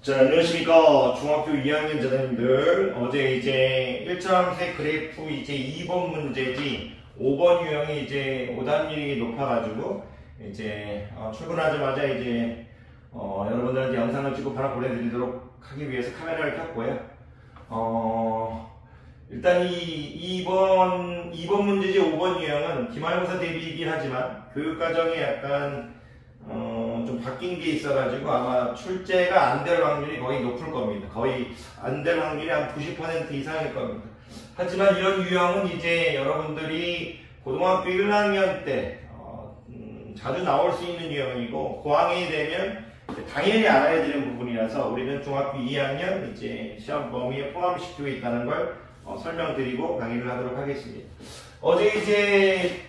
자, 안녕하십니까. 중학교 2학년 자녀님들. 어제 이제 1.3 그래프 이제 2번 문제지 5번 유형이 이제 오답률이 높아가지고 이제 출근하자마자 이제 여러분들한테 영상을 찍고 바로 보내드리도록 하기 위해서 카메라를 켰고요. 일단 이 2번 문제지 5번 유형은 기말고사 대비이긴 하지만 교육과정이 약간 좀 바뀐 게 있어가지고 아마 출제가 안 될 확률이 거의 높을 겁니다. 거의 안 될 확률이 한 90% 이상일 겁니다. 하지만 이런 유형은 이제 여러분들이 고등학교 1학년 때 자주 나올 수 있는 유형이고 고학년이 되면 당연히 알아야 되는 부분이라서 우리는 중학교 2학년 이제 시험 범위에 포함시키고 있다는 걸 설명드리고 강의를 하도록 하겠습니다. 어제 이제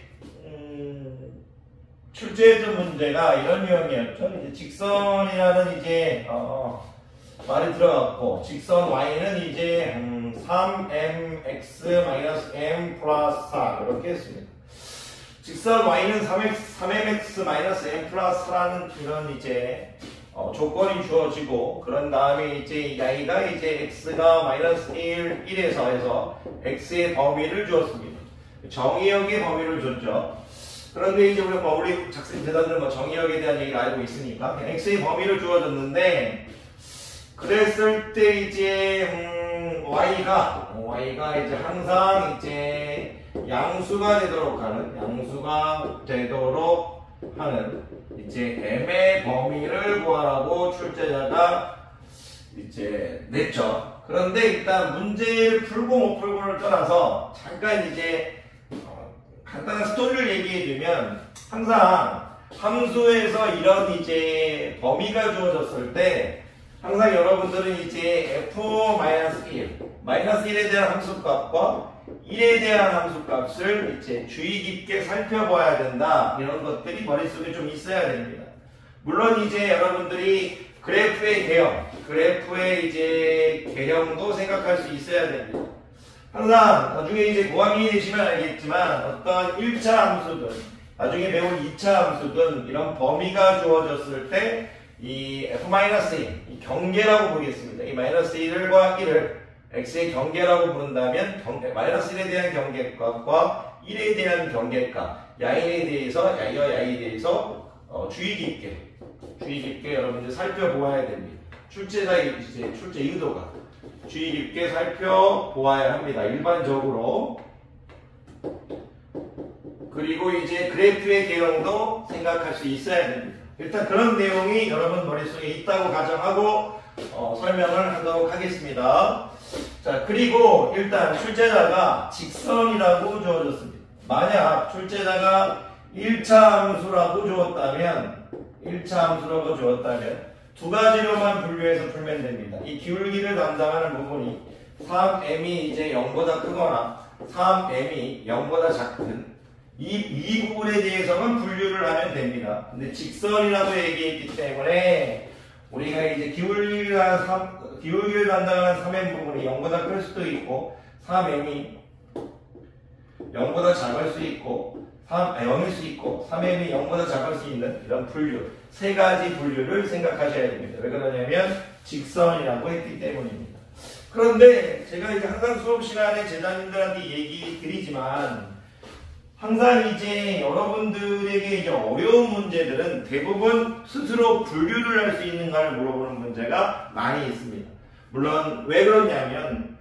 출제했던 문제가 이런 유형이었죠. 이제 직선이라는 이제 말이 들어갔고 직선 y는 이제 3mx-m 플러스 4 이렇게 했습니다. 직선 y는 3mx-m 플러스 4라는 이런 이제 조건이 주어지고 그런 다음에 이제 y가 이제 x가 마이너스 1에서 해서 x의 범위를 주었습니다. 정의역의 범위를 줬죠. 그런데 이제 우리 작성 대단들은 정의역에 대한 얘기를 알고 있으니까 x의 범위를 주어졌는데 그랬을 때 이제 y가 이제 항상 이제 양수가 되도록 하는 이제 m의 범위를 구하라고 출제자가 이제 냈죠. 그런데 일단 문제를 풀고 못 풀고를 떠나서 잠깐 이제 간단한 스토리를 얘기해주면 항상 함수에서 이런 이제 범위가 주어졌을 때 항상 여러분들은 이제 f-1 -1에 대한 함수값과 1에 대한 함수값을 이제 주의 깊게 살펴봐야 된다. 이런 것들이 머릿속에 좀 있어야 됩니다. 물론 이제 여러분들이 그래프의 개형도 생각할 수 있어야 됩니다. 항상 나중에 이제 고학년이 되시면 알겠지만 어떤 1차 함수든 나중에 배울 2차 함수든 이런 범위가 주어졌을 때 이 f-1 이 경계라고 보겠습니다. 이 -1과 1을 x의 경계라고 부른다면 -1에 대한 경계값과 1에 대한 경계값 야에 대해서 주의 깊게 여러분들 살펴보아야 됩니다. 출제 의도가 주의 깊게 살펴보아야 합니다. 일반적으로. 그리고 이제 그래프의 개형도 생각할 수 있어야 됩니다. 일단 그런 내용이 여러분 머릿속에 있다고 가정하고 설명을 하도록 하겠습니다. 자, 그리고 일단 출제자가 직선이라고 주어졌습니다. 만약 출제자가 1차 함수라고 주었다면 두 가지로만 분류해서 풀면 됩니다. 이 기울기를 담당하는 부분이 3m이 이제 0보다 크거나 3m이 0보다 작든 이 부분에 대해서만 분류를 하면 됩니다. 근데 직선이라고 얘기했기 때문에 우리가 이제 기울기를 담당하는 3m 부분이 0보다 클 수도 있고 3m이 0보다 작을 수 있고 0일 수 있고 3m이 0보다 작을 수 있는 이런 분류 세 가지 분류를 생각하셔야 됩니다. 왜 그러냐면 직선이라고 했기 때문입니다. 그런데 제가 이제 항상 수업 시간에 제자님들한테 얘기 드리지만 항상 이제 여러분들에게 이제 어려운 문제들은 대부분 스스로 분류를 할 수 있는가를 물어보는 문제가 많이 있습니다. 물론 왜 그러냐면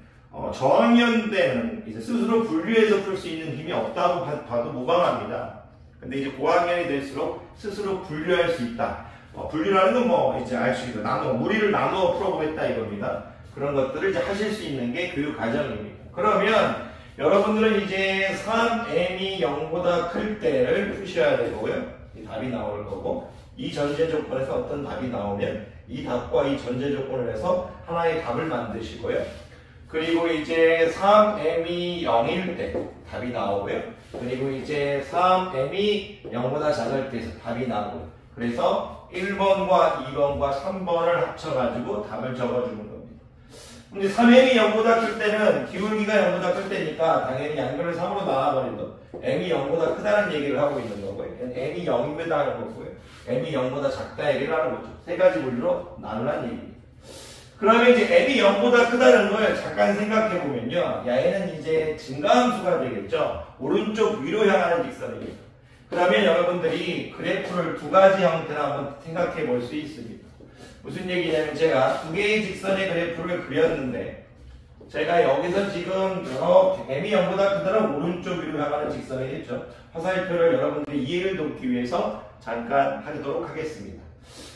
저학년 때는 이제 스스로 분류해서 풀 수 있는 힘이 없다고 봐도 무방합니다. 근데 이제 고학년이 될수록 스스로 분류할 수 있다. 분류라는 건 이제 알 수 있다. 무리를 나누어 풀어보겠다 이겁니다. 그런 것들을 이제 하실 수 있는 게 교육 과정입니다. 그러면 여러분들은 이제 3m이 0보다 클 때를 푸셔야 되고요. 이 답이 나올 거고 이 전제 조건에서 어떤 답이 나오면 이 답과 이 전제 조건을 해서 하나의 답을 만드시고요. 그리고 이제 3m이 0일 때 답이 나오고요. 그리고 이제 3m이 0보다 작을 때에서 답이 나오고요. 그래서 1번과 2번과 3번을 합쳐가지고 답을 적어주는 겁니다. 근데 3m이 0보다 클 때는 기울기가 0보다 클 때니까 당연히 양변을 3으로 나와버리고 m이 0보다 크다는 얘기를 하고 있는 거고요. m이 0이다 하는 거고요. m이 0보다 작다 얘기를 하는 거죠. 세 가지 분류로 나누라는 얘기입니다. 그러면 이제 m이 0보다 크다는 걸 잠깐 생각해 보면요. 얘는 이제 증가함수가 되겠죠. 오른쪽 위로 향하는 직선입니다. 그러면 여러분들이 그래프를 두 가지 형태로 한번 생각해 볼 수 있습니다. 무슨 얘기냐면 제가 두 개의 직선의 그래프를 그렸는데 제가 여기서 지금 m이 0보다 크다는 오른쪽 위로 향하는 직선이겠죠. 화살표를 여러분들이 이해를 돕기 위해서 잠깐 하도록 하겠습니다.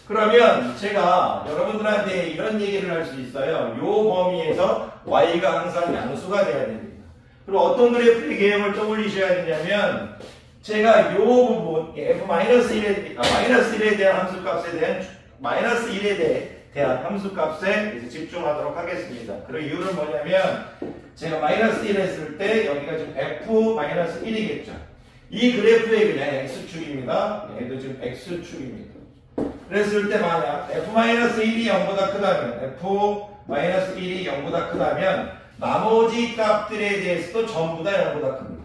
그러면 제가 여러분들한테 이런 얘기를 할 수 있어요. 이 범위에서 y가 항상 양수가 돼야 됩니다. 그리고 어떤 그래프의 개념을 떠올리셔야 되냐면 제가 이 부분 f-1에 대한 함수값에 대한 마이너스 1에 대한 함수값에 집중하도록 하겠습니다. 그 이유는 뭐냐면 제가 마이너스 1 했을 때 여기가 지금 f-1이겠죠. 이 그래프의 그냥 x축입니다. 얘도 지금 x축입니다. 그랬을 때 만약 f-1이 0보다 크다면 f-1이 0보다 크다면 나머지 값들에 대해서도 전부 다 0보다 큽니다.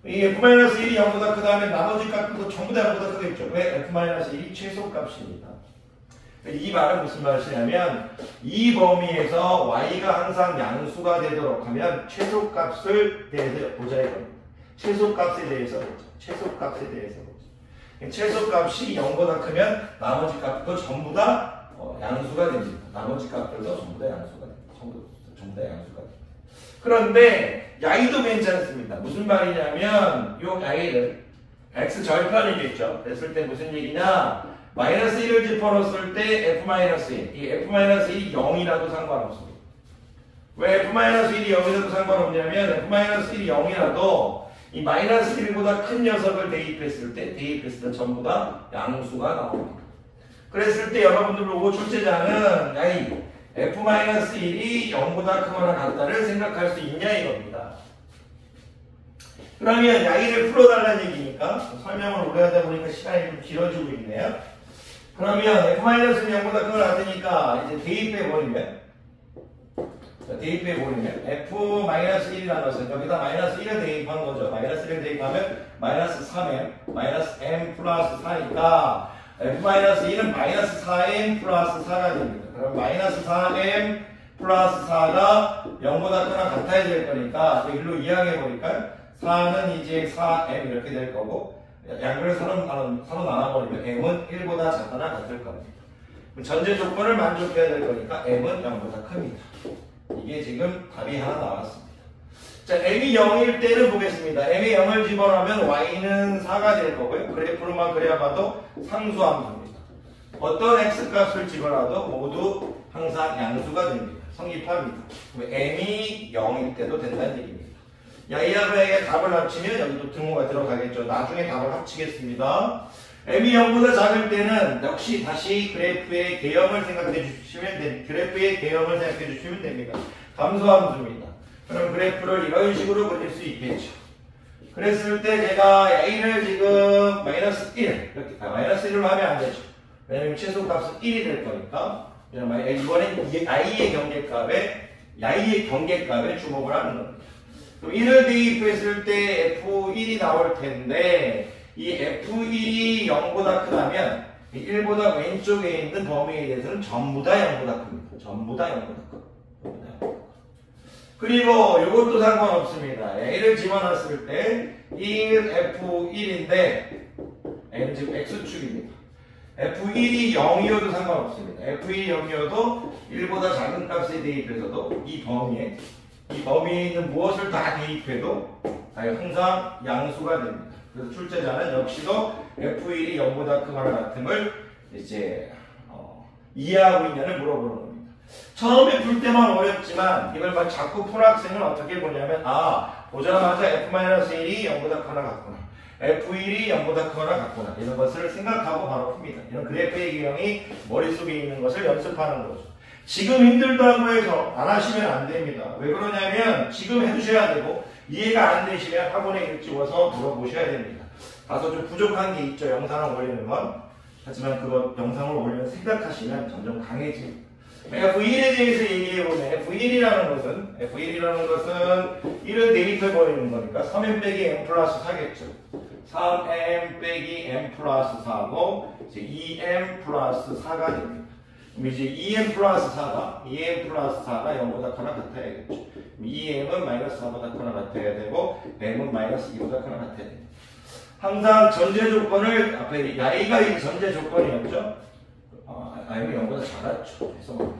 이 f-1이 0보다 크다면 나머지 값들도 전부 다 0보다 크겠죠. 왜? f-1이 최소값입니다. 이 말은 무슨 말이냐면 이 범위에서 y가 항상 양수가 되도록 하면 최소값을 대해서 보자 이겁니다. 최소값에 대해서 보자. 최소값에 대해서 보자. 최소값이 0보다 크면 나머지 값도 전부 다 양수가 됩니다. 나머지 값들도 전부 다 양수가 됩니다. 전부 다 양수가 됩니다. 그런데 y도 괜찮습니다. 무슨 말이냐면 이 y를 x 절편이겠죠. 그랬을 때 무슨 얘기냐? 마이너스 1을 집어넣었을 때 f-1, 이 f-1이 0이라도 상관없습니다. 왜 f-1이 0이라도 상관없냐면 f-1이 0이라도 이 마이너스 1보다 큰 녀석을 대입했을 때 전부 다 양수가 나옵니다. 그랬을 때 여러분들 보고 출제자는 야이 f-1이 0보다 크거나 같다를 생각할 수 있냐 이겁니다. 그러면 야이를 풀어달라는 얘기니까 설명을 오래 하다 보니까 시간이 좀 길어지고 있네요. 그러면 f-는 0보다 크거나 같으니까 이제 대입해버리면 f-1이라는 것은 여기다 마이너스 1을 대입한 거죠. 마이너스 1을 대입하면 마이너스 3m, 마이너스 m 플러스 4니까 f-1은 마이너스 4m 플러스 4가 됩니다. 그럼 마이너스 4m 플러스 4가 0보다 크거나 같아야 될 거니까 일로 이항해버릴까요? 4는 이제 4m 이렇게 될 거고 양변을 서로 나눠버리면 m은 1보다 작거나 같을 겁니다. 전제 조건을 만족해야 될 거니까 m은 0보다 큽니다. 이게 지금 답이 하나 나왔습니다. 자, m이 0일 때는 보겠습니다. m이 0을 집어넣으면 y는 4가 될 거고요. 그래프로만 그려봐도 상수함수입니다. 어떤 x값을 집어넣어도 모두 항상 양수가 됩니다. 성립합니다. m이 0일 때도 된다는 얘기입니다. 야이하고 야이가 답을 합치면 여기도 등호가 들어가겠죠. 나중에 답을 합치겠습니다. m이 0보다 작을 때는 역시 다시 그래프의 개형을 생각해 주시면 됩니다. 감소함수입니다. 그럼 그래프를 이런 식으로 그릴 수 있겠죠. 그랬을 때 제가 y를 지금 마이너스 1 이렇게 마이너스 1로 하면 안 되죠. 왜냐면 최소값은 1이 될 거니까 이번엔 야이의 경계값에 주목을 하는 겁니다. 그럼 1을 대입했을 때 f1이 나올 텐데 이 f1이 0보다 크다면 1보다 왼쪽에 있는 범위에 대해서는 전부 다 0보다 큽니다. 전부 다 0보다 커. 그리고 이것도 상관없습니다. A를 집어넣었을 때 1 f1인데 A는 지금 x축입니다. f1이 0이어도 상관없습니다. f1이 0이어도 1보다 작은 값에 대입해서도 이 범위에 있는 무엇을 다 대입해도 항상 양수가 됩니다. 그래서 출제자는 역시도 f1이 0보다 크거나 같음을 이제 이해하고 있냐를 물어보는 겁니다. 처음에 풀 때만 어렵지만 이걸 자꾸 푼 학생은 어떻게 보냐면 보자마자 f-1이 0보다 크거나 같구나, f1이 0보다 크거나 같구나 이런 것을 생각하고 바로 풉니다. 이런 그래프의 기형이 머릿속에 있는 것을 연습하는 거죠. 지금 힘들다고 해서 안 하시면 안 됩니다. 왜 그러냐면 지금 해주셔야 되고 이해가 안 되시면 학원에 일찍 와서 물어보셔야 됩니다. 다소 좀 부족한 게 있죠. 영상을 올리는 건. 하지만 그거 영상을 올리면 생각하시면 점점 강해집니다. f1에 대해서 얘기해보면 f1이라는 것은 1을 대입해버리는 거니까 3m 빼기 m 플러스 4겠죠. 3m 빼기 m 플러스 4고 이제 2m 플러스 4가 됩니다. 그럼 이제 2m 플러스 4가 0보다 크거나 같아야겠죠. 2m은 마이너스 4보다 크거나 같아야 되고 m은 마이너스 2보다 크거나 같아야 됩니다. 항상 전제 조건을 앞에 야이가 이 전제 조건이었죠. m은 0보다 작았죠. 그래서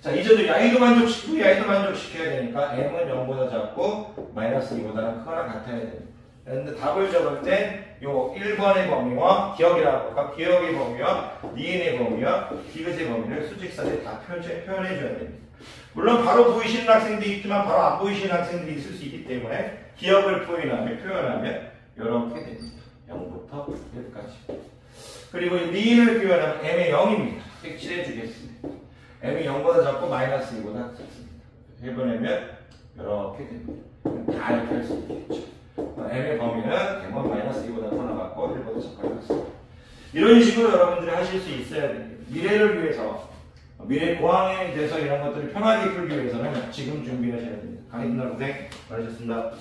자, 이제도 야이도 만족시키고 야이도 만족시켜야 되니까 m은 0보다 작고 마이너스 2보다는 크거나 같아야 됩니다. 그런데 답을 적을 때 요 1번의 범위와 기억이라고 할까? 기억의 범위와 니은의 범위와 디귿의 범위를 수직선에 다 표현해 줘야 됩니다. 물론 바로 보이시는 학생들이 있지만 바로 안 보이시는 학생들이 있을 수 있기 때문에 기억을 표현하면 이렇게 됩니다. 0부터 1까지. 그리고 니은을 표현하면 m의 0입니다. 색칠해 주겠습니다. m이 0보다 작고 마이너스 2보다 작습니다. 해보내면 이렇게 됩니다. 다 이렇게 할 수 있겠죠. m의 범위는 m 마이너스 2보다 커 나갔고 1보다 작아졌습니다. 이런 식으로 여러분들이 하실 수 있어야 됩니다. 미래를 위해서, 미래 고항에 대해서 이런 것들을 편하게 풀기 위해서는 지금 준비하셔야 됩니다. 강의 끝날 고생 많으셨습니다.